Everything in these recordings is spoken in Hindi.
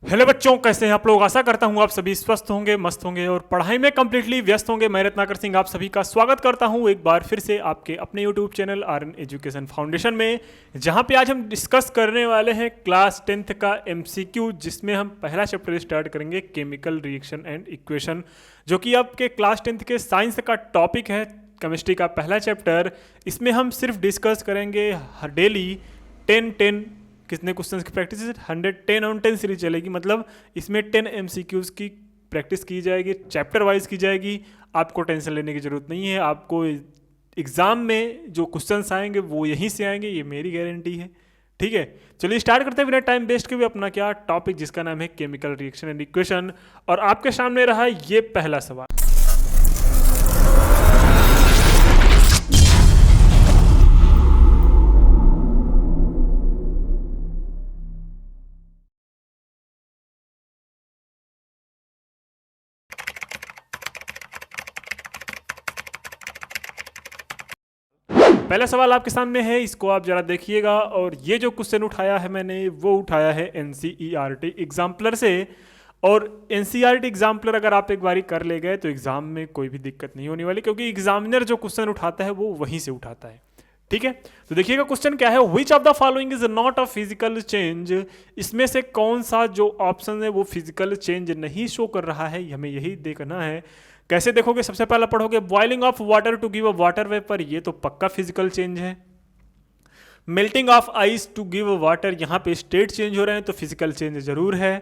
हेलो बच्चों, कैसे हैं आप लोग। आशा करता हूं आप सभी स्वस्थ होंगे, मस्त होंगे और पढ़ाई में कंप्लीटली व्यस्त होंगे। मैं रत्नाकर सिंह आप सभी का स्वागत करता हूं एक बार फिर से आपके अपने YouTube channel RN education foundation में, जहां पे आज हम डिस्कस करने वाले हैं क्लास 10th का एमसीक्यू, जिसमें हम पहला चैप्टर स्टार्ट करेंगे केमिकल रिएक्शन एंड इक्वेशन, जो कि आपके क्लास 10th के साइंस का टॉपिक है, केमिस्ट्री का पहला चैप्टर। इसमें हम सिर्फ डिस्कस करेंगे डेली 10-10 कितने क्वेश्चंस की प्रैक्टिस है, 110 ऑन 10 सीरीज चलेगी। मतलब इसमें 10 एमसीक्यूज की प्रैक्टिस की जाएगी, चैप्टर वाइज की जाएगी। आपको टेंशन लेने की जरूरत नहीं है। आपको एग्जाम में जो क्वेश्चंस आएंगे वो यहीं से आएंगे, ये मेरी गारंटी है। ठीक है, चलिए स्टार्ट करते हैं बिना टाइम वेस्ट के भी अपना क्या टॉपिक, जिसका नाम है केमिकल रिएक्शन एंड इक्वेशन। और आपके सामने रहा ये पहला सवाल। पहला सवाल आपके सामने है, इसको आप जरा देखिएगा। और ये जो क्वेश्चन उठाया है मैंने, वो उठाया है एनसीईआरटी एग्जाम्पलर से। और एनसीईआरटी एग्जाम्पलर अगर आप एक बारी कर ले गए तो एग्जाम में कोई भी दिक्कत नहीं होने वाली, क्योंकि एग्जामिनर जो क्वेश्चन उठाता है वो वहीं से उठाता है। ठीक है, तो देखिएगा क्वेश्चन क्या है। Which of the following is not a physical change. इसमें से कौन सा जो ऑप्शन है वो फिजिकल चेंज नहीं शो कर रहा है, हमें यही देखना है। कैसे देखोगे, सबसे पहला पढ़ोगे boiling of water to give a water vapour, ये तो पक्का फिजिकल चेंज है। Melting of ice to give a water, यहां पे स्टेट चेंज हो रहे हैं तो फिजिकल चेंज जरूर है।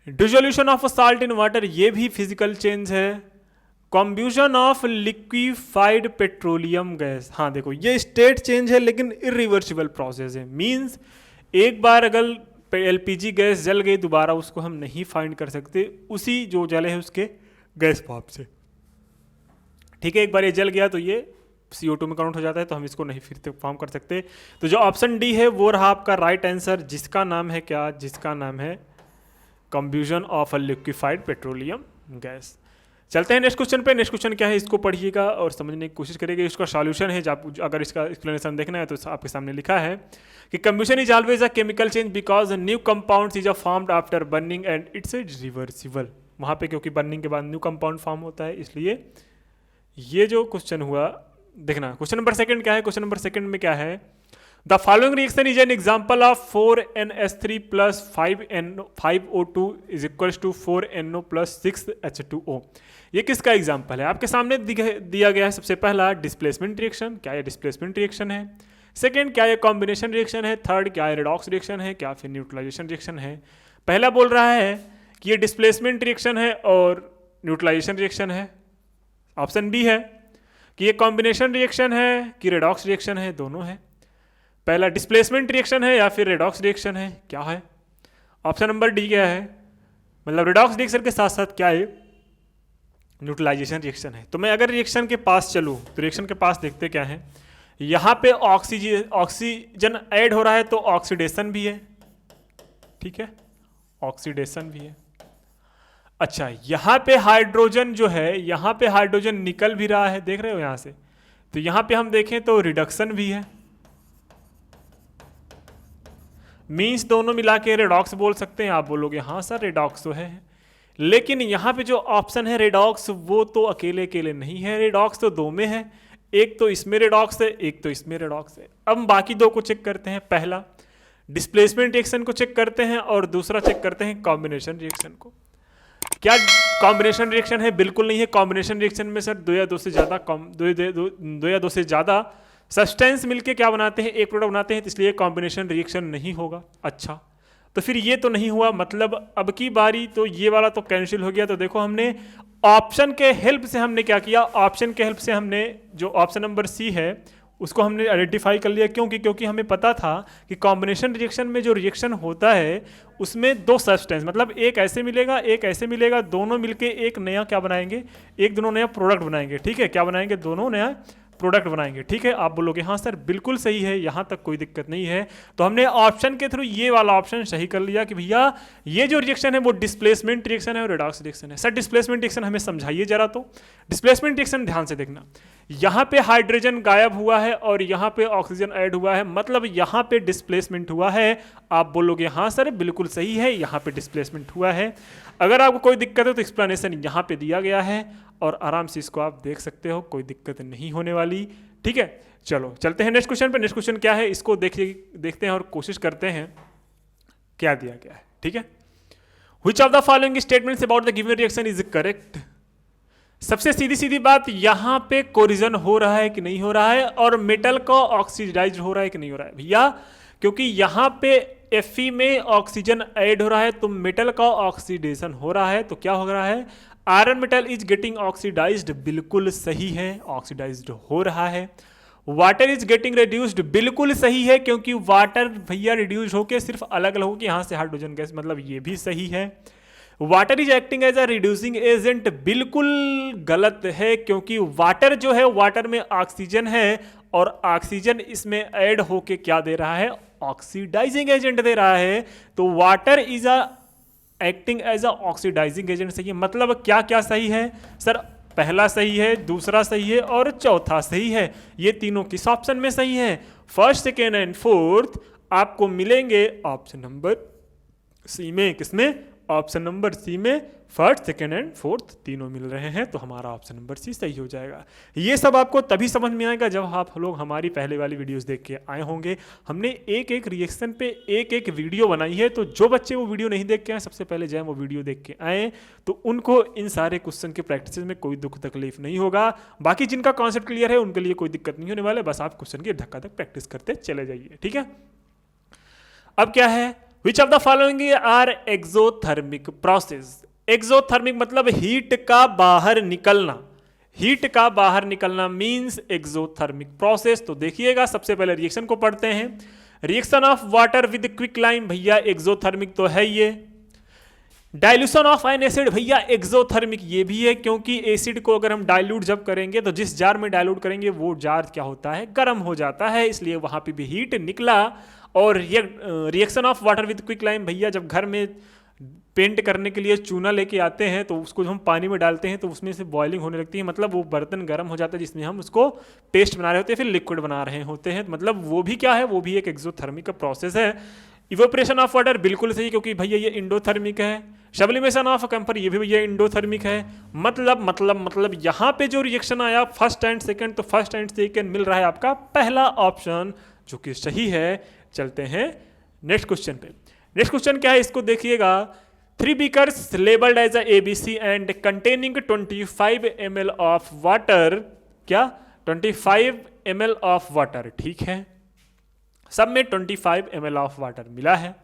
Dissolution of salt in water, ये भी फिजिकल चेंज है। कॉम्ब्यूजन ऑफ लिक्विफाइड पेट्रोलियम गैस, हाँ देखो ये स्टेट चेंज है लेकिन इरिवर्सिबल प्रोसेस है। मींस एक बार अगर एलपीजी गैस जल गई, दोबारा उसको हम नहीं फाइंड कर सकते उसी जो जले है उसके गैस भाप से। ठीक है, एक बार ये जल गया तो ये CO2 में कन्वर्ट हो जाता है, तो हम इसको नहीं फिर से फॉर्म कर सकते। तो जो ऑप्शन डी है वो रहा आपका राइट आंसर, जिसका नाम है क्या, जिसका नाम है combustion of a liquefied petroleum gas. चलते हैं नेक्स्ट क्वेश्चन पे। नेक्स्ट क्वेश्चन क्या है, इसको पढ़िएगा और समझने की कोशिश करिएगा। इसका सॉल्यूशन है, जब अगर इसका एक्सप्लेनेशन देखना है तो आपके सामने लिखा है कि combustion is always a chemical change because new compound is a formed after burning and it's reversible. वहाँ पे क्योंकि बर्निंग के बाद न्यू कंपाउंड फॉर्म होता है, इसलिए ये जो क्वेश्चन हुआ देखना। क्वेश्चन नंबर सेकंड क्या है, क्वेश्चन नंबर सेकंड में क्या है, the following reaction is an example of 4NH3 plus 5O2 is equal to 4NO plus 6H2O। ये किसका एग्जाम्पल है, आपके सामने दिया गया है। सबसे पहला डिस्प्लेसमेंट रिएक्शन, क्या ये डिस्प्लेसमेंट रिएक्शन है। सेकंड, क्या ये कॉम्बिनेशन रिएक्शन है। थर्ड, क्या ये रिडॉक्स रिएक्शन है, क्या फिर न्यूट्रलाइजेशन रिएक्शन है। पहला बोल रहा है कि ये डिस्प्लेसमेंट रिएक्शन है और न्यूट्रलाइजेशन रिएक्शन है। ऑप्शन बी है कि ये कॉम्बिनेशन रिएक्शन है कि रिडॉक्स रिएक्शन है, दोनों है। पहला डिस्प्लेसमेंट रिएक्शन है या फिर रिडॉक्स रिएक्शन है, क्या है। ऑप्शन नंबर डी क्या है, मतलब रिडॉक्स रिएक्शन के साथ साथ क्या है, न्यूट्रलाइजेशन रिएक्शन है। तो मैं अगर रिएक्शन के पास चलूँ तो रिएक्शन के पास देखते क्या है, यहाँ पे ऑक्सीजन ऐड हो रहा है तो ऑक्सीडेशन भी है। ठीक है, ऑक्सीडेशन भी है। अच्छा, यहाँ पे हाइड्रोजन जो है, यहाँ पे हाइड्रोजन निकल भी रहा है, देख रहे हो यहाँ से। तो यहाँ पे हम देखें तो रिडक्शन भी है। मीन्स दोनों मिला के रेडॉक्स बोल सकते हैं। आप बोलोगे हाँ सर रेडॉक्स तो है, लेकिन यहाँ पे जो ऑप्शन है रेडॉक्स, वो तो अकेले अकेले नहीं है। रेडॉक्स तो दो में है, एक तो इसमें रेडॉक्स है, एक तो इसमें रेडॉक्स है। अब हम बाकी दो को चेक करते हैं। पहला डिस्प्लेसमेंट रिएक्शन को चेक करते हैं और दूसरा चेक करते हैं कॉम्बिनेशन रिएक्शन को। क्या कॉम्बिनेशन रिएक्शन है? बिल्कुल नहीं है। कॉम्बिनेशन रिएक्शन में सर दो या दो से ज़्यादा सब्सटेंस मिलके क्या बनाते हैं, एक प्रोडक्ट बनाते हैं, तो इसलिए कॉम्बिनेशन रिएक्शन नहीं होगा। अच्छा, तो फिर ये तो नहीं हुआ, मतलब अब की बारी तो ये वाला तो कैंसिल हो गया। तो देखो हमने ऑप्शन के हेल्प से हमने क्या किया, ऑप्शन के हेल्प से हमने जो ऑप्शन नंबर सी है उसको हमने आइडेंटिफाई कर लिया। क्योंकि हमें पता था कि कॉम्बिनेशन रिएक्शन में जो रिएक्शन होता है उसमें दो सब्सटेंस, मतलब एक ऐसे मिलेगा एक ऐसे मिलेगा, दोनों मिलके एक नया क्या बनाएंगे, एक दोनों नया प्रोडक्ट बनाएंगे। ठीक है, क्या बनाएंगे, दोनों नया प्रोडक्ट बनाएंगे। ठीक है, आप बोलोगे हाँ सर बिल्कुल सही है, यहाँ तक कोई दिक्कत नहीं है। तो हमने ऑप्शन के थ्रू ये वाला ऑप्शन सही कर लिया कि भैया ये जो रिएक्शन है वो डिस्प्लेसमेंट रिएक्शन है और रिडॉक्स रिएक्शन है। सर डिस्प्लेसमेंट रिएक्शन हमें समझाइए जरा। तो डिस्प्लेसमेंट रिएक्शन ध्यान से देखना, यहां पे हाइड्रोजन गायब हुआ है और यहां पे ऑक्सीजन ऐड हुआ है, मतलब यहां पे डिस्प्लेसमेंट हुआ है। आप बोलोगे हाँ सर बिल्कुल सही है, यहां पे डिस्प्लेसमेंट हुआ है। अगर आपको कोई दिक्कत है तो एक्सप्लेनेशन यहां पे दिया गया है और आराम से इसको आप देख सकते हो, कोई दिक्कत नहीं होने वाली। ठीक है, चलो चलते हैं नेक्स्ट क्वेश्चन पे। नेक्स्ट क्वेश्चन क्या है इसको देखते हैं और कोशिश करते हैं क्या दिया गया है। ठीक है, Which of the following statements about the given reaction is correct? सबसे सीधी सीधी बात, यहां पे कोरिजन हो रहा है कि नहीं हो रहा है, और मेटल का ऑक्सीडाइज हो रहा है कि नहीं हो रहा है भैया, क्योंकि यहां पे Fe में ऑक्सीजन ऐड हो रहा है तो मेटल का ऑक्सीडेशन हो रहा है। तो क्या हो रहा है, iron metal is getting oxidised, बिल्कुल सही है, ऑक्सीडाइज्ड हो रहा है। वाटर इज गेटिंग रिड्यूस्ड, बिल्कुल सही है, क्योंकि वाटर भैया रिड्यूस होके सिर्फ अलग अलग होगी यहां से हाइड्रोजन गैस, मतलब ये भी सही है। Water is acting as a reducing agent, बिल्कुल गलत है, क्योंकि वाटर जो है वाटर में ऑक्सीजन है और ऑक्सीजन इसमें ऐड होके क्या दे रहा है, ऑक्सीडाइजिंग एजेंट दे रहा है। तो water is a acting as a oxidising agent सही है। मतलब क्या क्या सही है सर, पहला सही है, दूसरा सही है और चौथा सही है। ये तीनों किस ऑप्शन में सही है, फर्स्ट सेकेंड एंड फोर्थ आपको मिलेंगे ऑप्शन नंबर सी में। किसमें, ऑप्शन नंबर सी में फर्स्ट सेकेंड एंड फोर्थ तीनों मिल रहे हैं, तो हमारा ऑप्शन नंबर सी सही हो जाएगा। ये सब आपको तभी समझ में आएगा जब आप लोग हमारी पहले वाली वीडियोस देख के आए होंगे। हमने एक एक रिएक्शन पे एक एक वीडियो बनाई है, तो जो बच्चे वो वीडियो नहीं देख के आए सबसे पहले जाए वो वीडियो देख के आए, तो उनको इन सारे क्वेश्चन के प्रैक्टिस में कोई दुख तकलीफ नहीं होगा। बाकी जिनका कॉन्सेप्ट क्लियर है उनके लिए कोई दिक्कत नहीं होने वाला, बस आप क्वेश्चन की धक्का धक प्रैक्टिस करते चले जाइए। ठीक है, अब क्या है, which of the following are exothermic process. Exothermic मतलब हीट का बाहर निकलना, हीट का बाहर निकलना मींस एक्सोथर्मिक प्रोसेस। तो देखिएगा, सबसे पहले रिएक्शन को पढ़ते हैं। Reaction of water with quicklime, भैया एक्सोथर्मिक तो है ये। डाइल्यूशन ऑफ एन एसिड, भैया एक्सोथर्मिक ये भी है, क्योंकि एसिड को अगर हम डाइल्यूट जब करेंगे तो जिस जार में डाइल्यूट करेंगे वो जार क्या होता है, गर्म हो जाता है, इसलिए वहां पे भी हीट निकला। और reaction of water with quicklime, भैया जब घर में पेंट करने के लिए चूना लेके आते हैं तो उसको जब हम पानी में डालते हैं तो उसमें से बॉइलिंग होने लगती है, मतलब वो बर्तन गर्म हो जाता है जिसमें हम उसको पेस्ट बना रहे होते हैं, फिर लिक्विड बना रहे होते हैं, मतलब वो भी क्या है, वो भी एक एक्सोथर्मिक का प्रोसेस है। इवोपरेशन ऑफ वाटर बिल्कुल सही, क्योंकि भैया ये इंडोथर्मिक है। सब्लिमेशन ऑफ कैम्फर ये भी भैया इंडोथर्मिक है। मतलब यहाँ पे जो रिएक्शन आया फर्स्ट एंड सेकंड, तो फर्स्ट एंड सेकंड मिल रहा है आपका पहला ऑप्शन, जो कि सही है। चलते हैं नेक्स्ट क्वेश्चन पे। नेक्स्ट क्वेश्चन क्या है इसको देखिएगा। 3 beakers labelled as a ABC and containing 25 ml of water, क्या 25 ml ऑफ वाटर, ठीक है, सब में 25 ml ऑफ वाटर मिला है।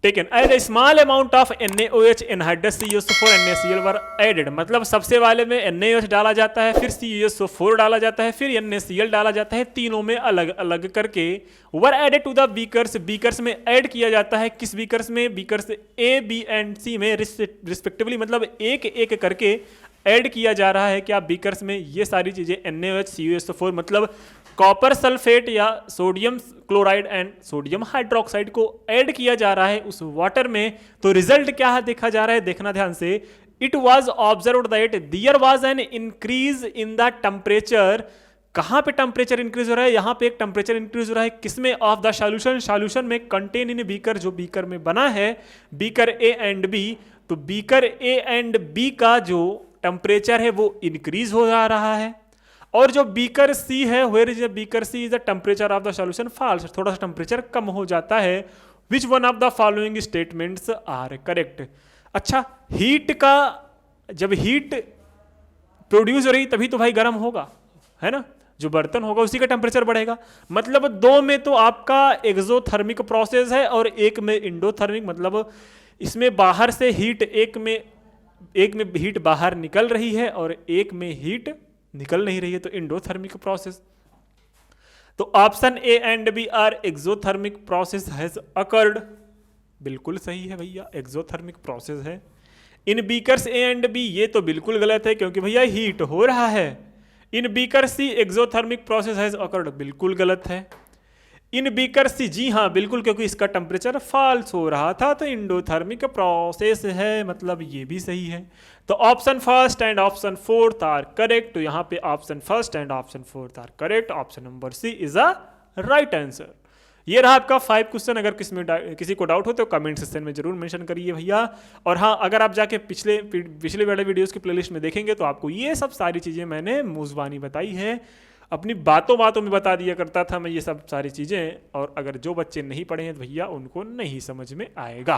Taken as a small amount of NaOH anhydrous CuSO4 NaCl were added, मतलब सबसे वाले में NaOH डाला जाता है, फिर CuSO4 डाला जाता है, फिर NaCl डाला जाता है, तीनों में अलग अलग करके were added to the beakers, beakers में ऐड किया जाता है। किस बीकर्स में, beakers A, B and C में रिस्पेक्टिवली, मतलब एक एक करके ऐड किया जा रहा है। क्या बीकर्स में ये सारी चीजें NaOH CuSO4 मतलब कॉपर सल्फेट या sodium chloride and sodium hydroxide को ऐड किया जा रहा है उस वाटर में। तो रिजल्ट क्या है देखा जा रहा है, देखना ध्यान से। It was observe that there was an increase in the temperature, कहां पे टेम्परेचर इंक्रीज हो रहा है, यहां पे एक टेम्परेचर इंक्रीज हो रहा है, किसमें, ऑफ द सॉल्यूशन, सॉल्यूशन में कंटेन इन बीकर, जो बीकर में बना है, बीकर A एंड B। तो बीकर A एंड B का जो टेम्परेचर है वो इंक्रीज हो जा रहा है, और जो बीकर C है, where is beaker C is the temperature of the solution falls, थोड़ा सा टेम्परेचर कम हो जाता है। Which one of the following statements are correct. अच्छा, हीट का, जब हीट प्रोड्यूस हो रही तभी तो भाई गर्म होगा, है ना, जो बर्तन होगा उसी का टेम्परेचर बढ़ेगा। मतलब दो में तो आपका एक्सोथर्मिक प्रोसेस है और एक में इंडोथर्मिक, मतलब इसमें बाहर से हीट, एक में हीट बाहर निकल रही है और एक में हीट निकल नहीं रही है, तो इंडोथर्मिक प्रोसेस। तो option A and B are exothermic process has occurred, बिल्कुल सही है भैया, एक्सोथर्मिक प्रोसेस है। In beakers A and B ये तो बिल्कुल गलत है, क्योंकि भैया हीट हो रहा है। इन beaker C exothermic process has occurred, बिल्कुल गलत है। इन बीकर सी, जी हाँ बिल्कुल, क्योंकि इसका टेम्परेचर फॉल्स हो रहा था तो इंडोथर्मिक प्रोसेस है, मतलब ये भी सही है। तो option first and option fourth are correct. तो यहाँ पे option first and option fourth are correct. Option number C is a right answer. ये रहा आपका 5 क्वेश्चन। अगर किसी को डाउट हो तो कमेंट सेक्शन में जरूर मेंशन करिए भैया। और हाँ, अगर आप जाके पिछले वाले वीडियोस की प्लेलिस्ट में देखेंगे तो आपको ये सब सारी चीज़ें मैंने मुज़बानी बताई है, अपनी बातों में बता दिया करता था मैं ये सब सारी चीज़ें। और अगर जो बच्चे नहीं पढ़े हैं तो भैया उनको नहीं समझ में आएगा।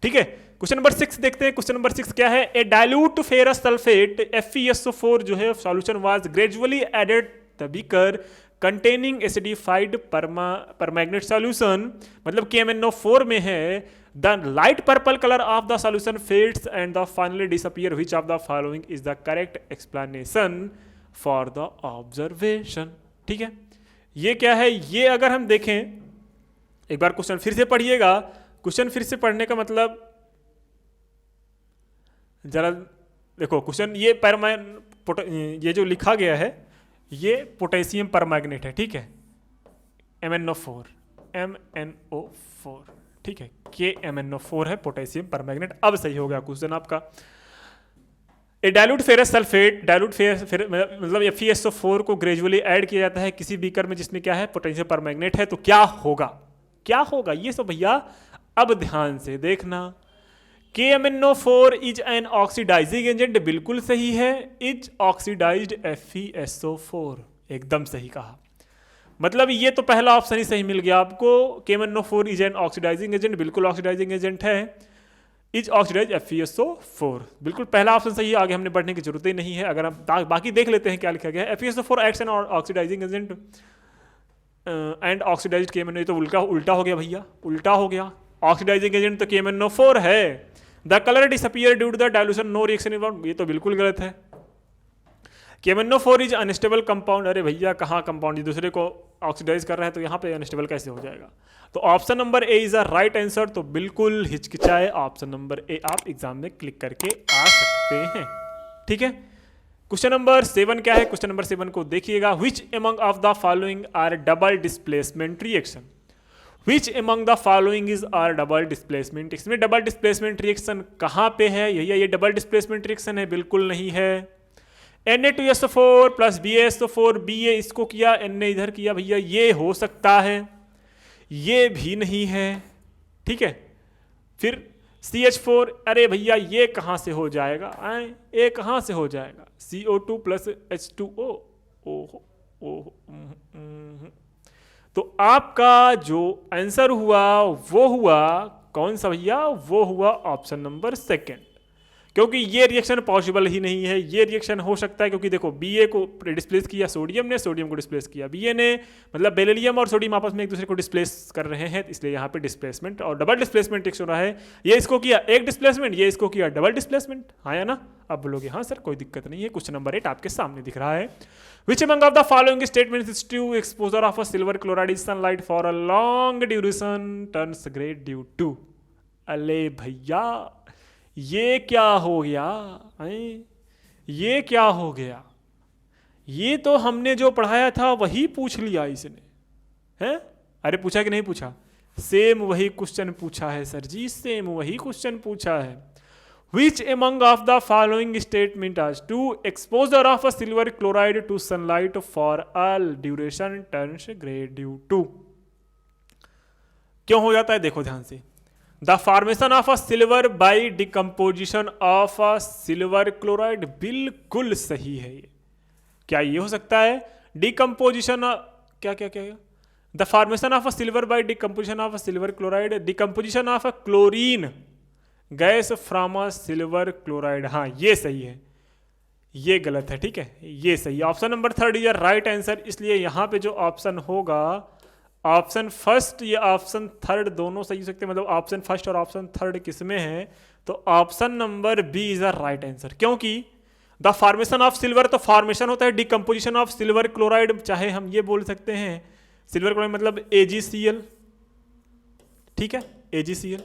ठीक है, क्वेश्चन नंबर 6 देखते हैं। क्वेश्चन नंबर 6 क्या है? ए डाइल्यूट फेरस सल्फेट FeSO4 जो है solution was gradually added the beaker containing acidified permanganate solution, मतलब KMnO4 में है। The light purple colour of the solution fades and the finally disappear, which of the following is the correct explanation for the observation. ठीक है, ये क्या है? ये अगर हम देखें, एक बार क्वेश्चन फिर से पढ़िएगा। क्वेश्चन फिर से पढ़ने का मतलब जरा देखो, क्वेश्चन ये जो लिखा गया है ये पोटेशियम परमैंगनेट है। ठीक है, MnO4, ठीक है, KMnO4 है पोटेशियम परमैंगनेट। अब सही हो गया क्वेश्चन आपका। ए डाइल्यूट फेरस सल्फेट, मतलब FeSO4 को ग्रेजुअली ऐड किया जाता है किसी बीकर में जिसमें क्या है? पोटेशियम परमैंगनेट है। तो क्या होगा? क्या होगा ये सब भैया अब ध्यान से देखना। KMnO4 is an oxidising agent, बिल्कुल सही है। इज ऑक्सीडाइज्ड FeSO4, एकदम सही कहा। मतलब ये तो पहला ऑप्शन ही सही मिल गया आपको। KMnO4 is an oxidising agent, बिल्कुल ऑक्सीडाइजिंग एजेंट है। इज ऑक्सीडाइज FeSO4, बिल्कुल पहला ऑप्शन सही है। आगे हमने बढ़ने की जरूरत ही नहीं है। अगर हम बाकी देख लेते हैं क्या लिखा गया है। FeSO4 acts an oxidising agent and oxidised KMnO, तो उल्टा हो गया भैया, उल्टा हो गया। ऑक्सीडाइजिंग एजेंट तो KMnO4 है। The colour disappear due to the dilution, no reaction involved, ये तो बिल्कुल गलत है। KMnO4 इज अनस्टेबल कंपाउंड, अरे भैया कहाँ कंपाउंड, दूसरे को ऑक्सीडाइज कर रहा है तो यहाँ पे अनस्टेबल कैसे हो जाएगा? तो option number A is a right answer. तो बिल्कुल हिचकिचाए ऑप्शन नंबर ए आप एग्जाम में क्लिक करके आ सकते हैं। ठीक है, क्वेश्चन नंबर 7 क्या है? क्वेश्चन नंबर 7 को देखिएगा। Which among of the following are double displacement reaction? Which among the following is are double displacement? इसमें डबल डिस्प्लेसमेंट रिएक्शन कहाँ पे है? यही ये डबल डिस्प्लेसमेंट रिएक्शन है, बिल्कुल नहीं है। Na2SO4 प्लस BaSO4, BA इसको किया, Na इधर किया, भैया ये हो सकता है, ये भी नहीं है। ठीक है, फिर CH4, अरे भैया ये कहाँ से हो जाएगा? ये कहाँ से हो जाएगा? CO2 प्लस H2O, ओहो ओहो। तो आपका जो आंसर हुआ वो हुआ कौन सा भैया? वो हुआ ऑप्शन नंबर 2, क्योंकि ये रिएक्शन पॉसिबल ही नहीं है। ये रिएक्शन हो सकता है क्योंकि देखो Ba को डिस्प्लेस किया सोडियम ने, सोडियम को डिस्प्लेस किया Ba ने, मतलब बेरिलियम और सोडियम आपस में एक दूसरे को डिस्प्लेस कर रहे हैं, इसलिए यहाँ पे डिस्प्लेसमेंट और डबल डिस्प्लेसमेंट रिएक्शन हो रहा है। ये इसको किया एक डिस्प्लेसमेंट, ये इसको किया डबल डिस्प्लेसमेंट। हाँ या ना? अब बोलोगे हाँ सर कोई दिक्कत नहीं है। क्वेश्चन नंबर 8 आपके सामने दिख रहा है। Which among of the following statements is true? Exposure of a silver chloride in sunlight for a long duration turns gray due to? अले भैया ये क्या हो गया? ये क्या हो गया? ये तो हमने जो पढ़ाया था वही पूछ लिया इसने, हैं? अरे पूछा कि नहीं पूछा? सेम वही क्वेश्चन पूछा है सर जी, सेम वही क्वेश्चन पूछा है। Which among of the following statement as to exposure of a silver chloride to sunlight for all duration turns gray due to? क्यों हो जाता है? देखो ध्यान से। The formation of a silver by decomposition of a silver chloride, बिल्कुल सही है ये। क्या ये हो सकता है? Decomposition क्या क्या क्या? The formation of a silver by decomposition of a silver chloride, decomposition of a chlorine gas from a silver chloride. हाँ ये सही है, ये गलत है। ठीक है, ये सही। Option number 3 is right answer. इसलिए यहाँ पे जो ऑप्शन होगा, ऑप्शन फर्स्ट या ऑप्शन 3 दोनों सही हो सकते हैं। मतलब ऑप्शन फर्स्ट और ऑप्शन 3 किस में है? तो option number B is a right answer. क्योंकि द फॉर्मेशन ऑफ सिल्वर, तो फॉर्मेशन होता है डिकम्पोजिशन ऑफ सिल्वर क्लोराइड, चाहे हम ये बोल सकते हैं सिल्वर क्लोराइड मतलब AgCl। ठीक है, AgCl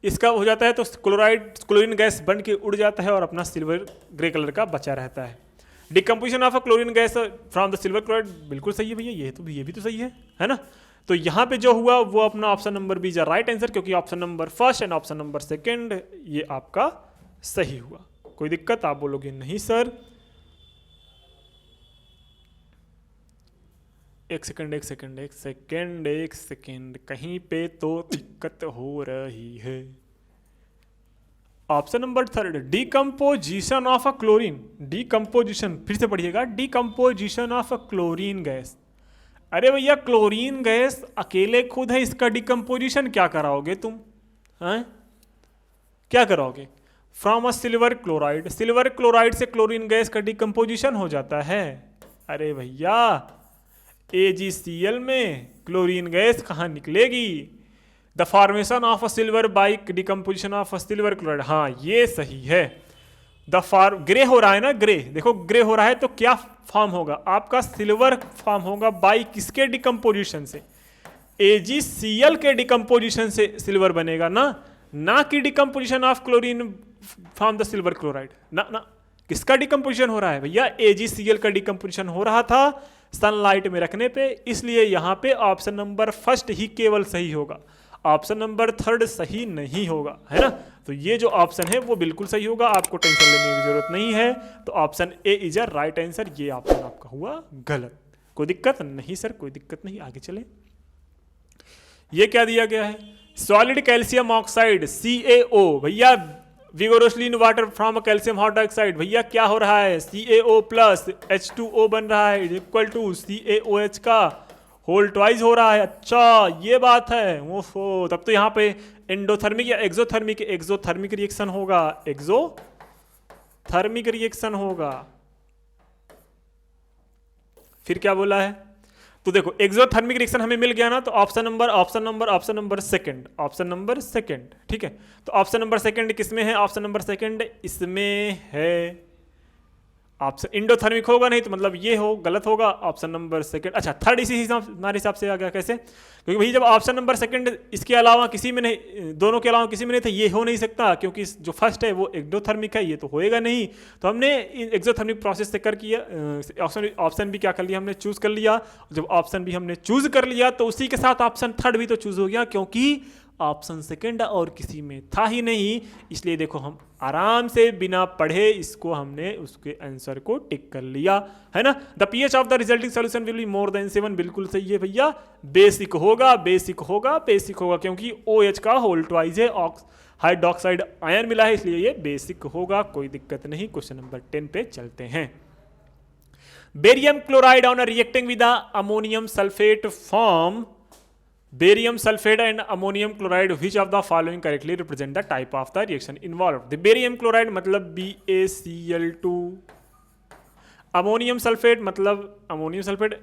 इसका हो जाता है तो क्लोरीन गैस बन के उड़ जाता है और अपना सिल्वर ग्रे कलर का बचा रहता है। Decomposition of a chlorine gas from the silver chloride, बिल्कुल सही है भैया, ये भी तो सही है ना? तो यहां पे जो हुआ वो अपना option number B is right answer, क्योंकि option number first and option number second ये आपका सही हुआ। कोई दिक्कत? आप बोलोगे नहीं सर। एक सेकंड, कहीं पे तो दिक्कत हो रही है। Option number third, decomposition of a chlorine. Decomposition, फिर से पढ़िएगा, decomposition of a chlorine gas. अरे भैया क्लोरीन गैस अकेले खुद है, इसका डिकम्पोजिशन क्या कराओगे तुम? हैं क्या कराओगे? From a silver chloride, silver chloride से क्लोरीन गैस का डिकम्पोजिशन हो जाता है। अरे भैया AgCl में क्लोरीन गैस कहाँ निकलेगी? The formation of a silver by decomposition of a silver chloride, हाँ ये सही है। ग्रे हो रहा है ना, ग्रे देखो, ग्रे हो रहा है तो क्या फॉर्म होगा आपका? सिल्वर फॉर्म होगा बाई किसके डिकम्पोजिशन से? AgCl के डिकम्पोजिशन से सिल्वर बनेगा ना कि decomposition of chlorine from the silver chloride. ना किसका डिकम्पोजिशन हो रहा है भैया? AgCl का डिकम्पोजिशन हो रहा था सनलाइट में रखने पे, इसलिए यहां पे ऑप्शन नंबर फर्स्ट ही केवल सही होगा, ऑप्शन नंबर थर्ड सही नहीं होगा, है ना। तो ये जो ऑप्शन है वो बिल्कुल सही होगा, आपको टेंशन लेने की जरूरत नहीं है। तो option A is a right answer, ये ऑप्शन आपका हुआ गलत। कोई दिक्कत नहीं सर, कोई दिक्कत नहीं, आगे चले। ये क्या दिया गया है? सॉलिड कैल्शियम ऑक्साइड CaO, भैया vigorously in water from calcium hydroxide, भैया क्या हो रहा है? CaO प्लस H2O बन रहा है इक्वल टू CaOH का होल ट्वाइस हो रहा है। अच्छा ये बात है, ओहो, तब तो यहाँ पे एंडोथर्मिक या एक्सोथर्मिक रिएक्शन होगा, एक्सोथर्मिक रिएक्शन होगा। फिर क्या बोला है? तो देखो एक्सोथर्मिक रिएक्शन हमें मिल गया ना, तो ऑप्शन नंबर सेकंड, ठीक है। तो ऑप्शन नंबर सेकंड किसमें है? ऑप्शन नंबर सेकंड इसमें है। ऑप्शन इंडोथर्मिक होगा नहीं तो मतलब ये हो, गलत होगा ऑप्शन नंबर सेकंड। अच्छा थर्ड इसी हिसाब हमारे हिसाब से आ गया, कैसे? क्योंकि भाई जब ऑप्शन नंबर सेकंड इसके अलावा किसी में नहीं, दोनों के अलावा किसी में नहीं था, ये हो नहीं सकता, क्योंकि जो फर्स्ट है वो एक्डोथर्मिक है, ये तो होएगा नहीं। तो हमने एक्सोथर्मिक प्रोसेस से कर किया, ऑप्शन भी क्या कर लिया हमने, चूज कर लिया। जब ऑप्शन भी हमने चूज कर लिया तो उसी के साथ ऑप्शन थर्ड भी तो चूज हो गया, क्योंकि ऑप्शन सेकंड और किसी में था ही नहीं। इसलिए देखो हम आराम से बिना पढ़े इसको हमने उसके आंसर को टिक कर लिया, है ना। The pH of the resulting solution will be more than 7, बिल्कुल सही है भैया। बेसिक होगा, क्योंकि OH का होल ट्वाइस है, हाइड्रोक्साइड आयन मिला है, इसलिए ये बेसिक होगा, कोई दिक्कत नहीं। क्वेश्चन नंबर 10 पे चलते हैं। Barium chloride on reacting with ammonium sulphate form barium sulfate and ammonium chloride, which of the following correctly represent the type of the reaction involved? The barium chloride मतलब BaCl2, ammonium sulfate मतलब ammonium sulfate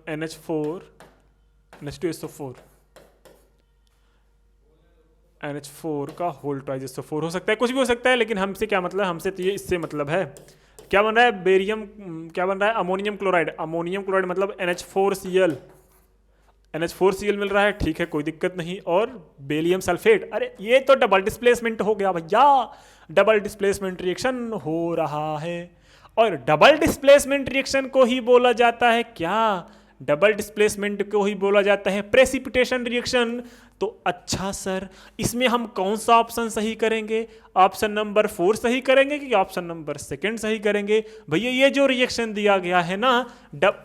NH4 NH2SO4 NH4 का होल ट्वाइस SO4 हो सकता है, कुछ भी हो सकता है, लेकिन हमसे क्या मतलब, हमसे तो ये इससे मतलब है। क्या बन रहा है? बेरियम, क्या बन रहा है? अमोनियम क्लोराइड मतलब NH4Cl मिल रहा है, ठीक है, कोई दिक्कत नहीं। और बेरियम सल्फेट, अरे ये तो डबल डिस्प्लेसमेंट हो गया भैया, डबल डिस्प्लेसमेंट रिएक्शन हो रहा है। और डबल डिस्प्लेसमेंट रिएक्शन को ही बोला जाता है क्या? डबल डिस्प्लेसमेंट को ही बोला जाता है प्रेसिपिटेशन रिएक्शन। तो अच्छा सर, इसमें हम कौन सा ऑप्शन सही करेंगे? ऑप्शन नंबर 4 सही करेंगे कि ऑप्शन नंबर सेकंड सही करेंगे? भैया ये जो रिएक्शन दिया गया है ना,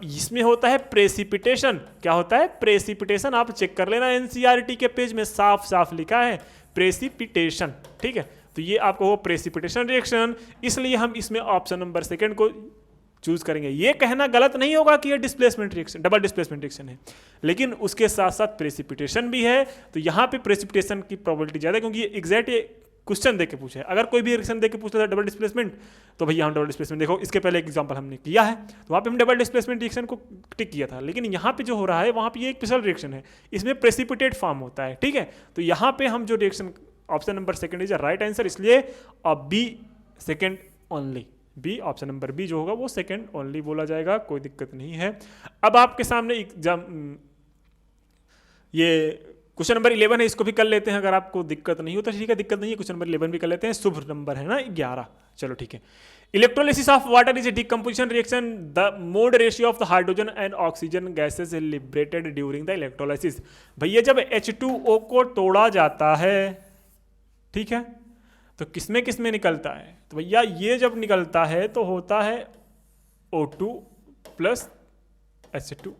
इसमें होता है प्रेसिपिटेशन। क्या होता है? प्रेसिपिटेशन। आप चेक कर लेना, NCERT के पेज में साफ साफ लिखा है प्रेसिपिटेशन, ठीक है। तो ये आपको हो प्रेसिपिटेशन रिएक्शन, इसलिए हम इसमें ऑप्शन नंबर सेकंड को चूज करेंगे। ये कहना गलत नहीं होगा कि ये displacement reaction, double displacement reaction है, लेकिन उसके साथ साथ प्रेसिपिटेशन भी है। तो यहाँ पे प्रेसिपिटेशन की प्रोबेबिलिटी ज्यादा है, क्योंकि ये एग्जैक्ट क्वेश्चन देके पूछा है। अगर कोई भी रिएक्शन देके पूछता था डबल डिस्प्लेसमेंट, तो भैया हम डबल डिस्प्लेसमेंट, देखो इसके पहले एक एग्जांपल हमने किया है, तो वहाँ पे हम डबल डिस्प्लेसमेंट रिएक्शन को टिक किया था। लेकिन यहाँ पे जो हो रहा है, वहाँ पे ये एक स्पेशल रिएक्शन है, इसमें प्रेसिपिटेट फॉर्म होता है, ठीक है। तो यहाँ पे हम जो reaction, option number second is right answer, इसलिए अब B second only, B option number B जो होगा वो सेकंड ओनली बोला जाएगा, कोई दिक्कत नहीं है। अब आपके सामने एग्जाम ये क्वेश्चन नंबर 11 है, इसको भी कर लेते हैं अगर आपको दिक्कत नहीं हो तो ठीक है, दिक्कत नहीं है। क्वेश्चन नंबर 11 भी कर लेते हैं, शुभ नंबर है ना 11। चलो ठीक है। Electrolysis of water is a decomposition reaction, the mole ratio of the hydrogen and oxygen gases liberated during the electrolysis. भैया जब H2O को तोड़ा जाता है, ठीक है, तो किसमें किसमें निकलता है? तो भैया ये जब निकलता है तो होता है O2 प्लस H2,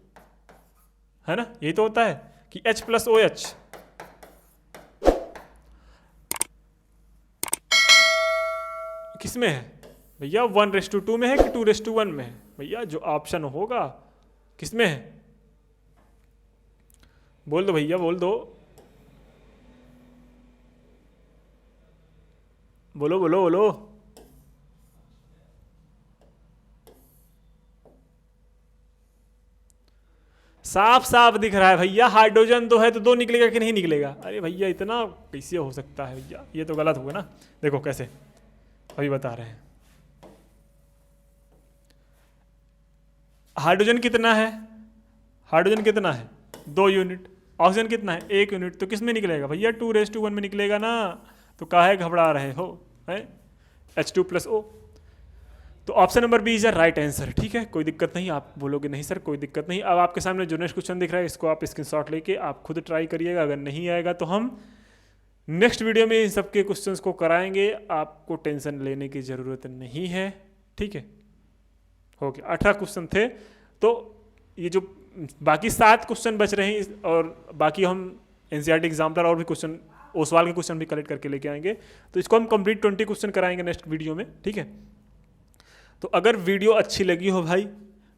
है ना, यही तो होता है कि H प्लस OH। किसमें है भैया? 1:2 में है कि 2:1 में है? भैया जो ऑप्शन होगा किसमें है? बोल दो भैया, बोल दो, बोलो बोलो बोलो। साफ साफ दिख रहा है भैया, हाइड्रोजन तो है तो 2 निकलेगा कि नहीं निकलेगा? अरे भैया इतना कैसे हो सकता है भैया, ये तो गलत होगा ना। देखो कैसे, अभी बता रहे हैं। हाइड्रोजन कितना है? हाइड्रोजन कितना है? 2 यूनिट। ऑक्सीजन कितना है? 1 यूनिट। तो किस में निकलेगा भैया? 2:1 में निकलेगा ना। तो काहे घबरा रहे हो, है H2 प्लस O। तो option number B is a right answer. ठीक है, कोई दिक्कत नहीं। आप बोलोगे नहीं सर कोई दिक्कत नहीं। अब आपके सामने जो नेक्स्ट क्वेश्चन दिख रहा है इसको आप स्क्रीनशॉट लेके आप खुद ट्राई करिएगा। अगर नहीं आएगा तो हम नेक्स्ट वीडियो में इन सबके क्वेश्चंस को कराएंगे, आपको टेंशन लेने की ज़रूरत नहीं है। ठीक है, हो गया 18 क्वेश्चन थे। तो ये जो बाकी 7 क्वेश्चन बच रहे हैं और बाकी हम NCERT एग्जाम्पलर और भी क्वेश्चन, ओसवाल के क्वेश्चन भी कलेक्ट करके लेके आएंगे। तो इसको हम कंप्लीट 20 क्वेश्चन कराएंगे नेक्स्ट वीडियो में। ठीक है, तो अगर वीडियो अच्छी लगी हो भाई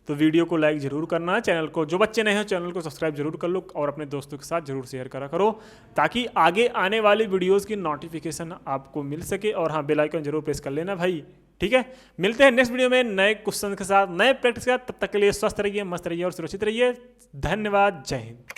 तो वीडियो को लाइक जरूर करना, चैनल को, जो बच्चे नए हैं चैनल को सब्सक्राइब जरूर कर लो और अपने दोस्तों के साथ जरूर शेयर करा करो ताकि आगे आने वाली वीडियोस की नोटिफिकेशन आपको मिल सके। और हाँ, बेल आइकन जरूर प्रेस कर लेना भाई। ठीक है, मिलते हैं नेक्स्ट वीडियो में नए क्वेश्चन के साथ, नए प्रैक्टिस के साथ। तब तक के लिए स्वस्थ रहिए, मस्त रहिए और सुरक्षित रहिए। धन्यवाद, जय हिंद।